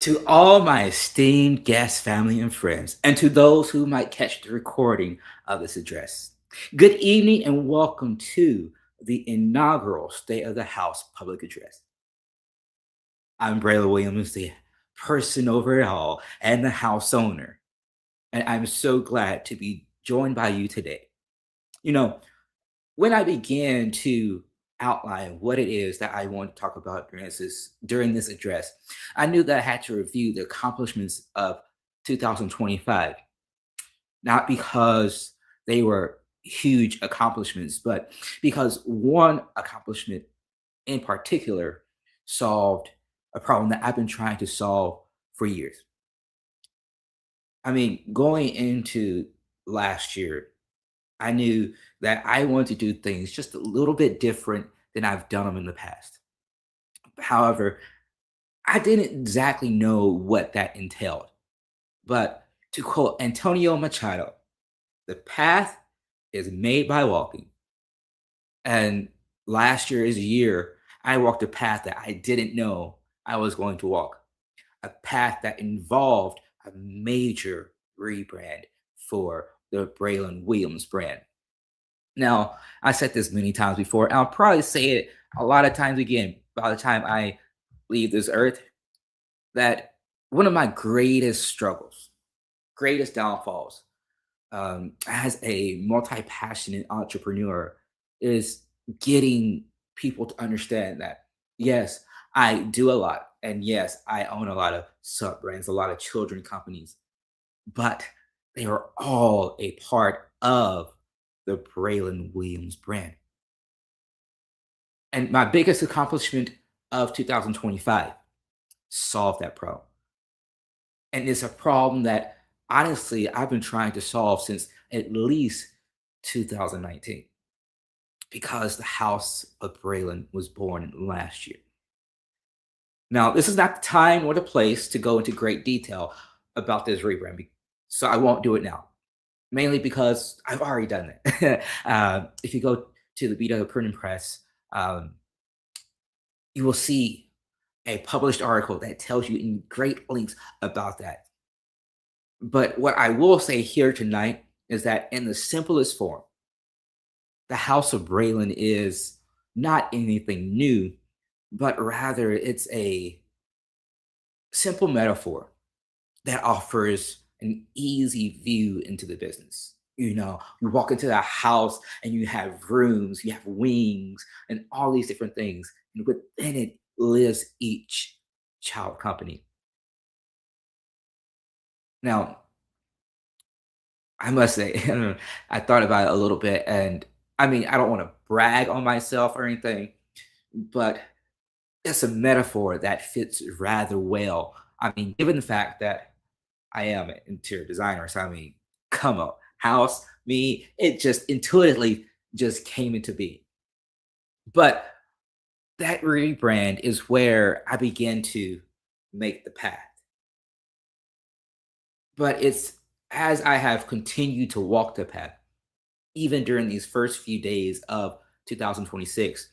To all my esteemed guests, family, and friends, and to those who might catch the recording of this address, good evening and welcome to the inaugural State of the House public address. I'm Braylon Williams, the person over it all and the house owner, and I'm so glad to be joined by you today. You know, when I began to outline what it is that I want to talk about during this address, I knew that I had to review the accomplishments of 2025, not because they were huge accomplishments, but because one accomplishment in particular solved a problem that I've been trying to solve for years. I mean, going into last year, I knew that I wanted to do things just a little bit different than I've done them in the past. However, I didn't exactly know what that entailed. But to quote Antonio Machado, the path is made by walking. And last year is a year I walked a path that I didn't know I was going to walk, a path that involved a major rebrand for the Braylon Williams brand. Now, I said this many times before, and I'll probably say it a lot of times again by the time I leave this earth, that one of my greatest struggles, greatest downfalls, as a multi-passionate entrepreneur is getting people to understand that, yes, I do a lot. And yes, I own a lot of sub brands, a lot of children companies, but they are all a part of the Braylon Williams brand. And my biggest accomplishment of 2025 solved that problem. And it's a problem that honestly I've been trying to solve since at least 2019 because the House of Braylon was born last year. Now, this is not the time or the place to go into great detail about this rebrand, so I won't do it now, mainly because I've already done it. If you go to the BW Printing Press, um, you will see a published article that tells you in great lengths about that. But what I will say here tonight is that in the simplest form, the House of Braylon is not anything new, but rather it's a simple metaphor that offers an easy view into the business. You walk into that house and you have rooms, you have wings, and all these different things. And within it lives each child company. Now, I must say, I thought about it a little bit, and I mean, I don't want to brag on myself or anything, but it's a metaphor that fits rather well. I mean, given the fact that I am an interior designer, so I mean, come on, house, me, it just intuitively just came into being. But that rebrand is where I began to make the path. But it's as I have continued to walk the path, even during these first few days of 2026,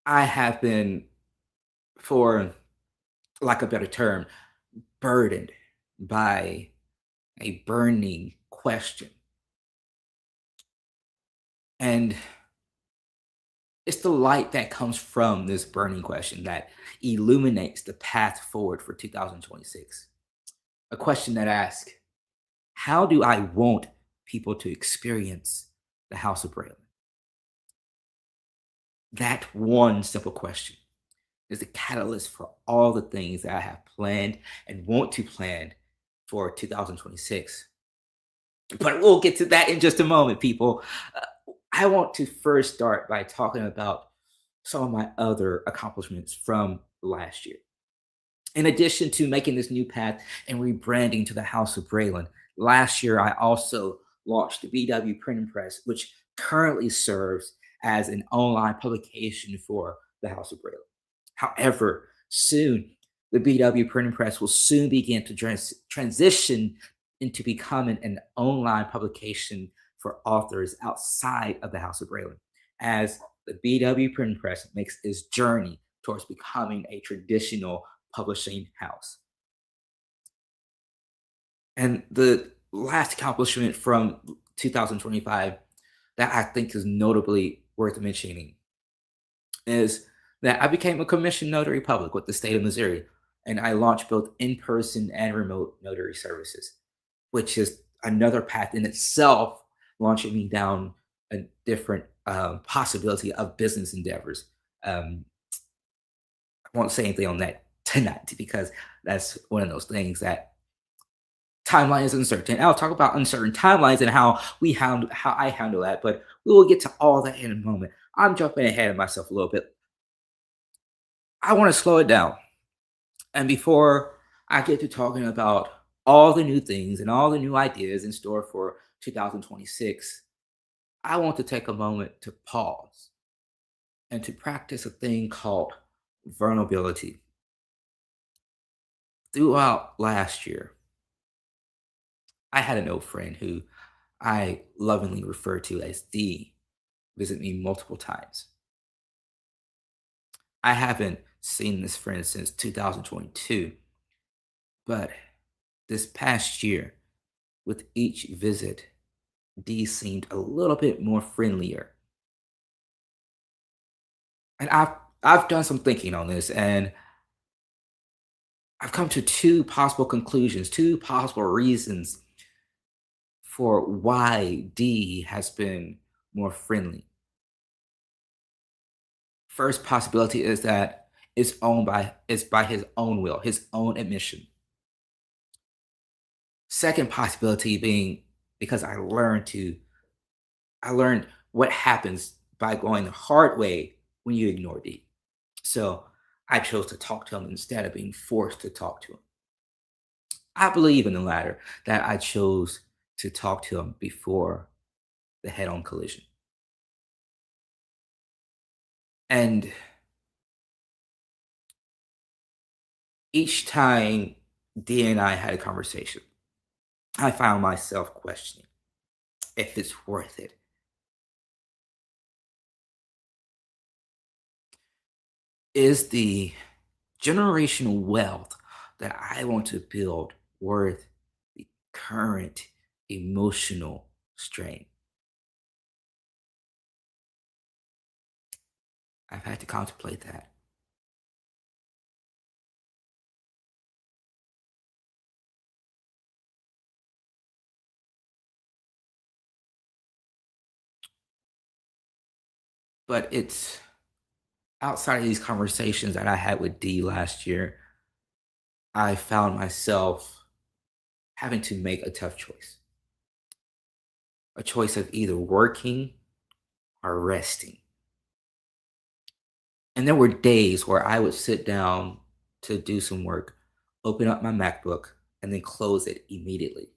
I have been, for lack of a better term, burdened by a burning question. And it's the light that comes from this burning question that illuminates the path forward for 2026. A question that asks, how do I want people to experience the House of Braylon? That one simple question is the catalyst for all the things that I have planned and want to plan for 2026. But we'll get to that in just a moment, people. I want to first start by talking about some of my other accomplishments from last year. In addition to making this new path and rebranding to the House of Braylon, last year I also launched the BW Printing Press, which currently serves as an online publication for the House of Braylon. However, soon the BW Printing Press will soon begin to transition into becoming an online publication for authors outside of the House of Braylon, as the BW Printing Press makes its journey towards becoming a traditional publishing house. And the last accomplishment from 2025 that I think is notably worth mentioning is that I became a commissioned notary public with the state of Missouri, and I launched both in person and remote notary services, which is another path in itself, launching me down a different possibility of business endeavors. Um, I won't say anything on that tonight because that's one of those things that timeline is uncertain. I'll talk about uncertain timelines and how I handle that, but we will get to all that in a moment. I'm jumping ahead of myself a little bit. I want to slow it down. And before I get to talking about all the new things and all the new ideas in store for 2026, I want to take a moment to pause and to practice a thing called vulnerability. Throughout last year, I had an old friend who I lovingly refer to as D visit me multiple times. I haven't seen this friend since 2022, but this past year, with each visit, D seemed a little bit more friendlier. And I've done some thinking on this, and I've come to two possible conclusions, two possible reasons for why D has been more friendly. First possibility is that it's by his own will, his own admission. Second possibility being because I learned what happens by going the hard way when you ignore D. So I chose to talk to him instead of being forced to talk to him. I believe in the latter, that I chose to talk to him before the head on collision. And each time D and I had a conversation, I found myself questioning if it's worth it. Is the generational wealth that I want to build worth the current emotional strain? I've had to contemplate that. But it's outside of these conversations that I had with D last year, I found myself having to make a tough choice, a choice of either working or resting. And there were days where I would sit down to do some work, open up my MacBook, and then close it immediately,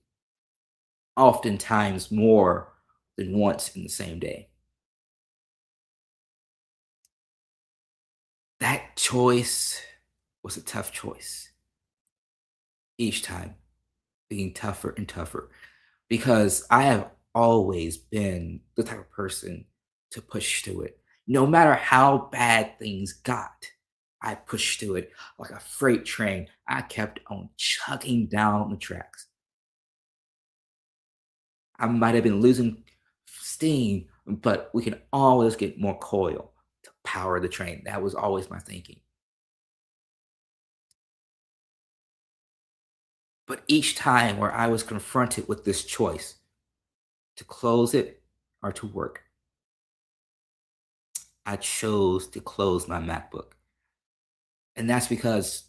oftentimes more than once in the same day. That choice was a tough choice each time, being tougher and tougher because I have always been the type of person to push through it. No matter how bad things got, I pushed through it like a freight train. I kept on chugging down the tracks. I might have been losing steam, but we can always get more coil to power the train. That was always my thinking. But each time where I was confronted with this choice to close it or to work, I chose to close my MacBook. And that's because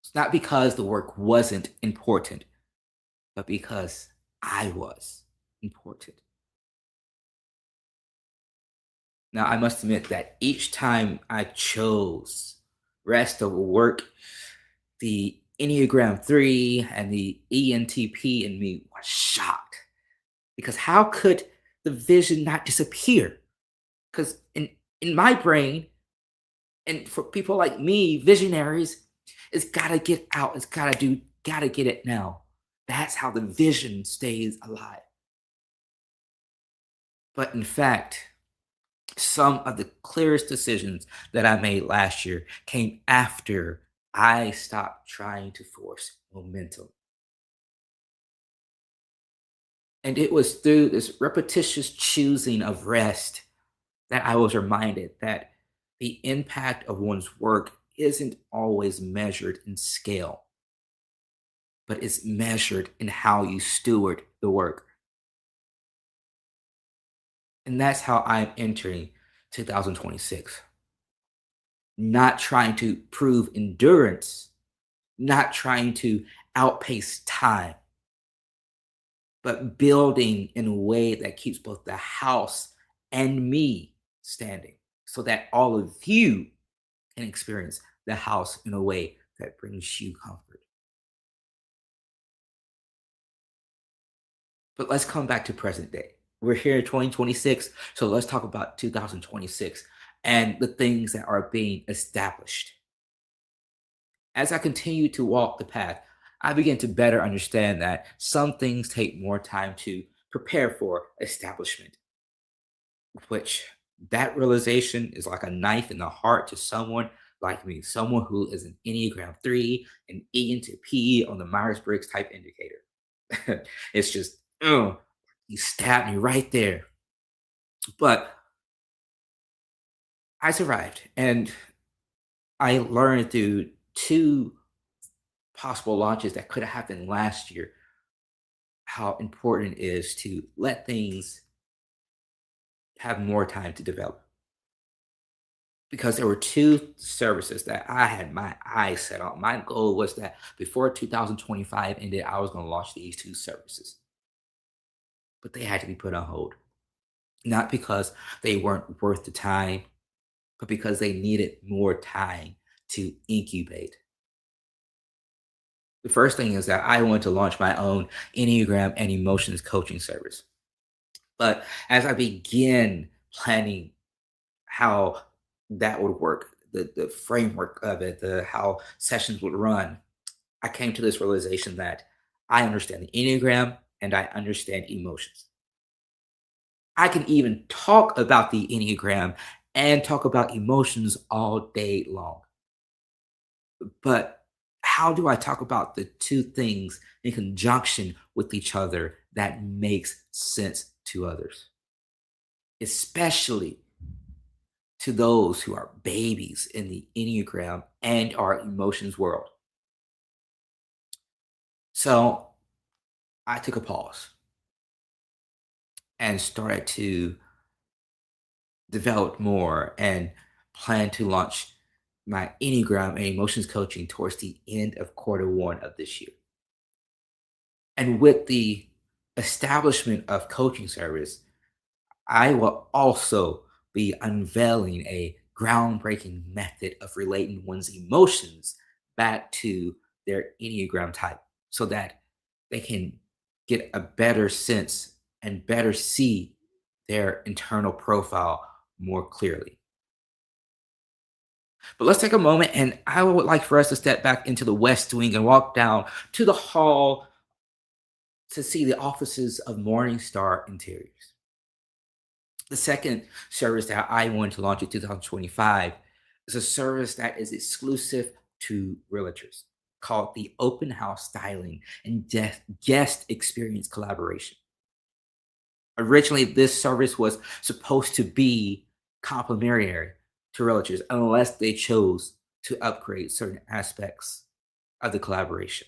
it's not because the work wasn't important, but because I was important. Now, I must admit that each time I chose rest over work, the Enneagram 3 and the ENTP in me was shocked. Because how could the vision not disappear? Because in my brain, and for people like me, visionaries, it's gotta get out. It's gotta get it now. That's how the vision stays alive. But in fact, Some of the clearest decisions that I made last year came after I stopped trying to force momentum. And it was through this repetitious choosing of rest that I was reminded that the impact of one's work isn't always measured in scale, but it's measured in how you steward the work. And that's how I'm entering 2026. Not trying to prove endurance, not trying to outpace time, but building in a way that keeps both the house and me standing so that all of you can experience the house in a way that brings you comfort. But let's come back to present day. We're here in 2026, so let's talk about 2026 and the things that are being established. As I continue to walk the path, I begin to better understand that some things take more time to prepare for establishment, which that realization is like a knife in the heart to someone like me, someone who is an Enneagram 3 and E into P on the Myers Briggs type indicator. It's just, you stabbed me right there. But I survived and I learned through two possible launches that could have happened last year how important it is to let things have more time to develop. Because there were two services that I had my eyes set on. My goal was that before 2025 ended, I was going to launch these two services, but they had to be put on hold. Not because they weren't worth the time, but because they needed more time to incubate. The first thing is that I want to launch my own Enneagram and emotions coaching service. But as I begin planning how that would work, the framework of it, the how sessions would run, I came to this realization that I understand the Enneagram and I understand emotions. I can even talk about the Enneagram and talk about emotions all day long. But how do I talk about the two things in conjunction with each other that makes sense to others, especially to those who are babies in the Enneagram and our emotions world? So I took a pause and started to develop more and plan to launch my Enneagram and emotions coaching towards the end of quarter 1 of this year. And with the establishment of coaching service, I will also be unveiling a groundbreaking method of relating one's emotions back to their Enneagram type so that they can get a better sense and better see their internal profile more clearly. But let's take a moment and I would like for us to step back into the West Wing and walk down to the hall to see the offices of Morningstar Interiors. The second service that I wanted to launch in 2025 is a service that is exclusive to realtors called the Open House Styling and Guest Experience Collaboration. Originally, this service was supposed to be complimentary to realtors unless they chose to upgrade certain aspects of the collaboration.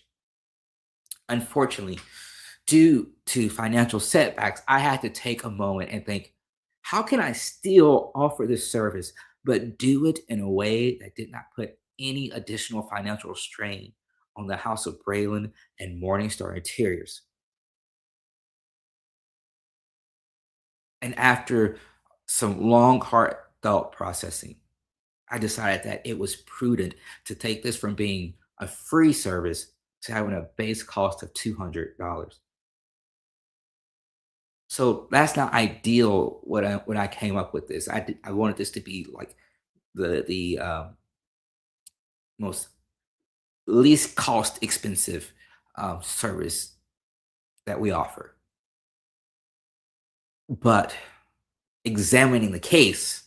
Unfortunately, due to financial setbacks, I had to take a moment and think, how can I still offer this service, but do it in a way that did not put any additional financial strain on the House of Braylon and Morningstar Interiors? And after some long, heartfelt processing, I decided that it was prudent to take this from being a free service to having a base cost of $200. So that's not ideal when I came up with this. I wanted this to be like the most least cost expensive service that we offer. But examining the case,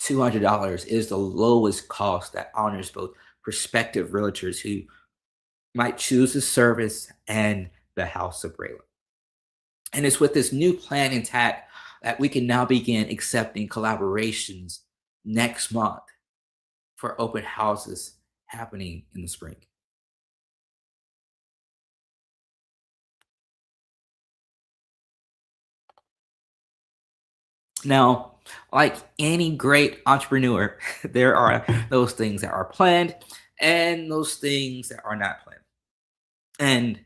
$200 is the lowest cost that honors both prospective realtors who might choose the service and the House of Braylon. And it's with this new plan intact that we can now begin accepting collaborations next month for open houses happening in the spring. Now, like any great entrepreneur, there are those things that are planned and those things that are not planned. And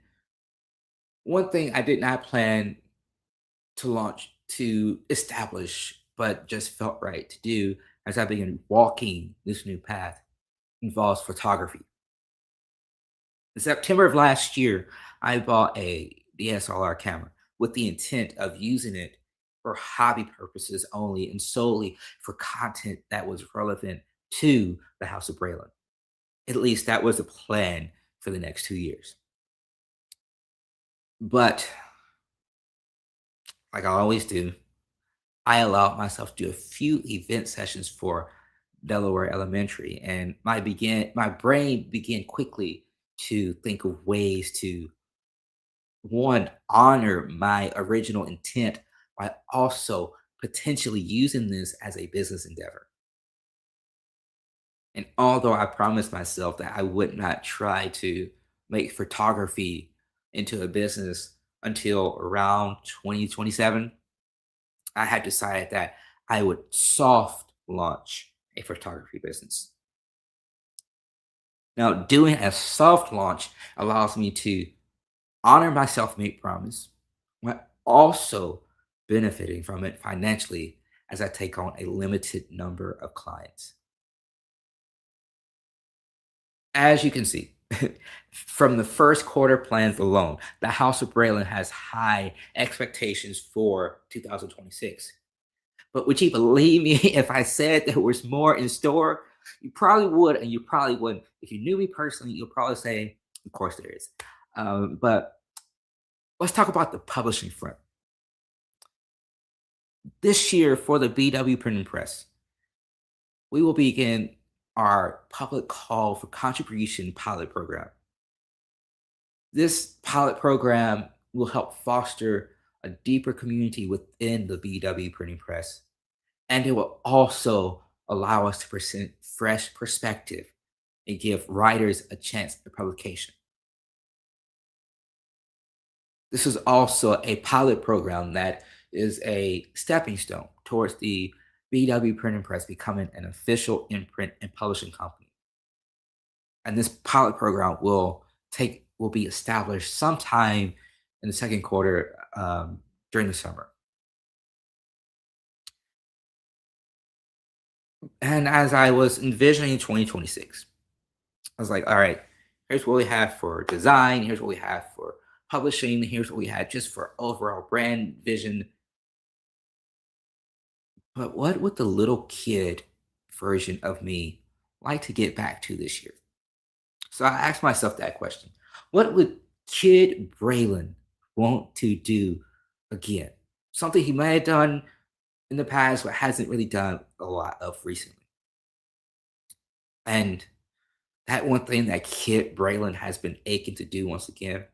one thing I did not plan to launch, to establish, but just felt right to do as I began walking this new path involves photography. In September of last year, I bought a DSLR camera with the intent of using it for hobby purposes only and solely for content that was relevant to the House of Braylon. At least that was the plan for the next 2 years. But like I always do, I allowed myself to do a few event sessions for Delaware Elementary, and my brain began quickly to think of ways to one honor my original intent by also potentially using this as a business endeavor. And although I promised myself that I would not try to make photography into a business until around 2027, I had decided that I would soft launch a photography business. Now, doing a soft launch allows me to honor my self made promise, while also benefiting from it financially as I take on a limited number of clients. As you can see, from the first quarter plans alone, the House of Braylon has high expectations for 2026. But would you believe me if I said there was more in store? You probably would, and you probably wouldn't. If you knew me personally, you'll probably say, "Of course there is." But let's talk about the publishing front. This year, for the BW Printing Press, we will begin our public call for contribution pilot program. This pilot program will help foster a deeper community within the BW Printing Press, and it will also allow us to present fresh perspective and give writers a chance at publication. This is also a pilot program that is a stepping stone towards the BW Printing Press becoming an official imprint and publishing company. And this pilot program will be established sometime in the second quarter during the summer. And as I was envisioning 2026, I was like, all right, here's what we have for design, here's what we have for publishing, here's what we had just for overall brand vision. But what would the little kid version of me like to get back to this year? So I asked myself that question. What would kid Braylon want to do again? Something he might have done in the past, but hasn't really done a lot of recently. And that one thing that kid Braylon has been aching to do once again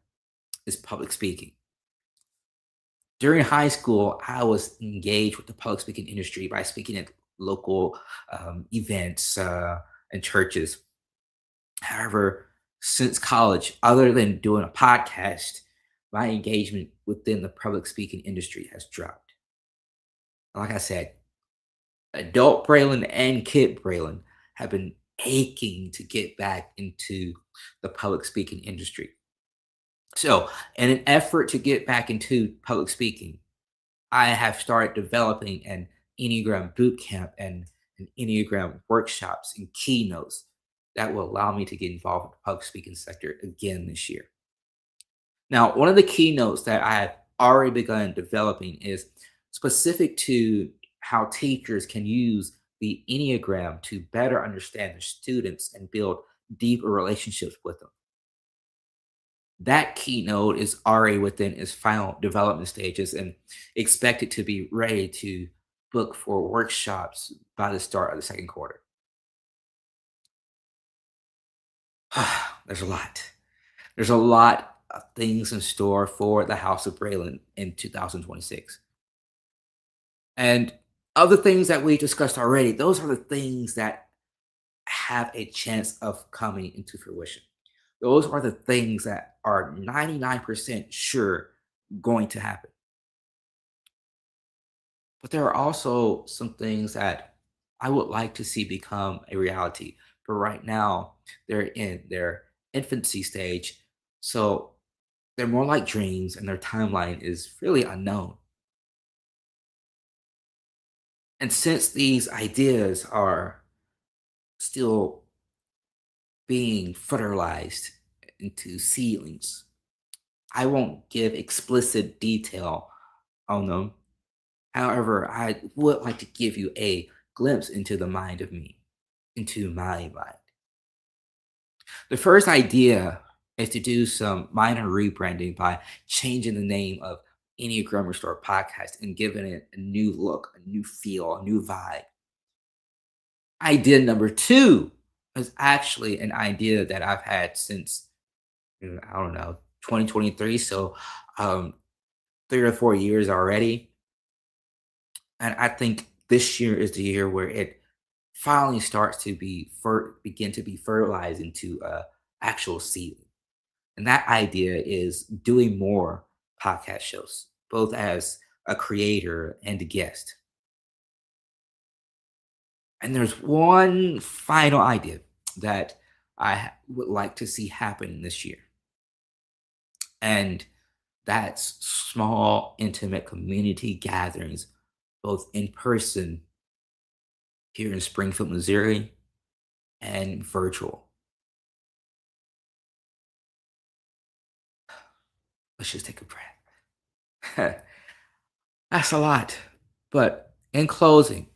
is public speaking. During high school, I was engaged with the public speaking industry by speaking at local events and churches. However, since college, other than doing a podcast, my engagement within the public speaking industry has dropped. Like I said, adult Braylon and kid Braylon have been aching to get back into the public speaking industry. So, in an effort to get back into public speaking, I have started developing an Enneagram boot camp and an Enneagram workshops and keynotes that will allow me to get involved in the public speaking sector again this year. Now, one of the keynotes that I have already begun developing is specific to how teachers can use the Enneagram to better understand their students and build deeper relationships with them. That keynote is already within its final development stages and expected to be ready to book for workshops by the start of the second quarter. There's a lot. There's a lot of things in store for the House of Braylon in 2026. And other things that we discussed already, those are the things that have a chance of coming into fruition. Those are the things that are 99% sure going to happen. But there are also some things that I would like to see become a reality. But right now, they're in their infancy stage. So they're more like dreams, and their timeline is really unknown. And since these ideas are still being fertilized into seedlings, I won't give explicit detail on them. However, I would like to give you a glimpse into the mind of me, into my mind. The first idea is to do some minor rebranding by changing the name of Enneagram Restore podcast and giving it a new look, a new feel, a new vibe. Idea number two is actually an idea that I've had since, I don't know, 2023. So, um, 3 or 4 years already. And I think this year is the year where it finally starts to begin to be fertilized into actual seed. And that idea is doing more podcast shows, both as a creator and a guest. And there's one final idea that would like to see happen this year. And that's small, intimate community gatherings, both in person here in Springfield, Missouri, and virtual. Let's just take a breath. That's a lot. But in closing,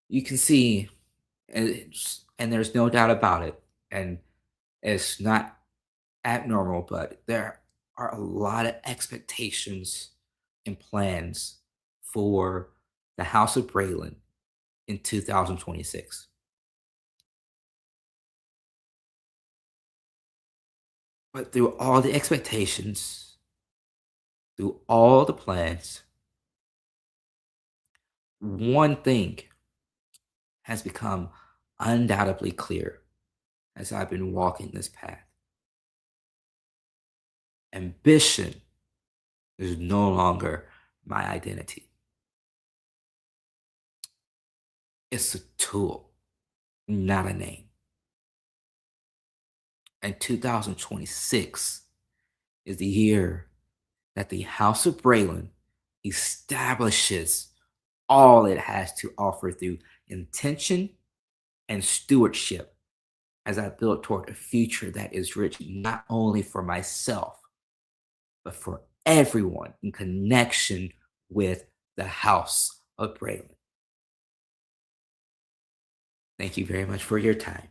you can see, and there's no doubt about it, and it's not abnormal, but there are a lot of expectations and plans for the House of Braylon in 2026. But through all the expectations, through all the plans, one thing has become undoubtedly clear as I've been walking this path. Ambition is no longer my identity. It's a tool, not a name. And 2026 is the year that the House of Braylon establishes all it has to offer through intention and stewardship as I build toward a future that is rich not only for myself, but for everyone in connection with the House of Braylon. Thank you very much for your time.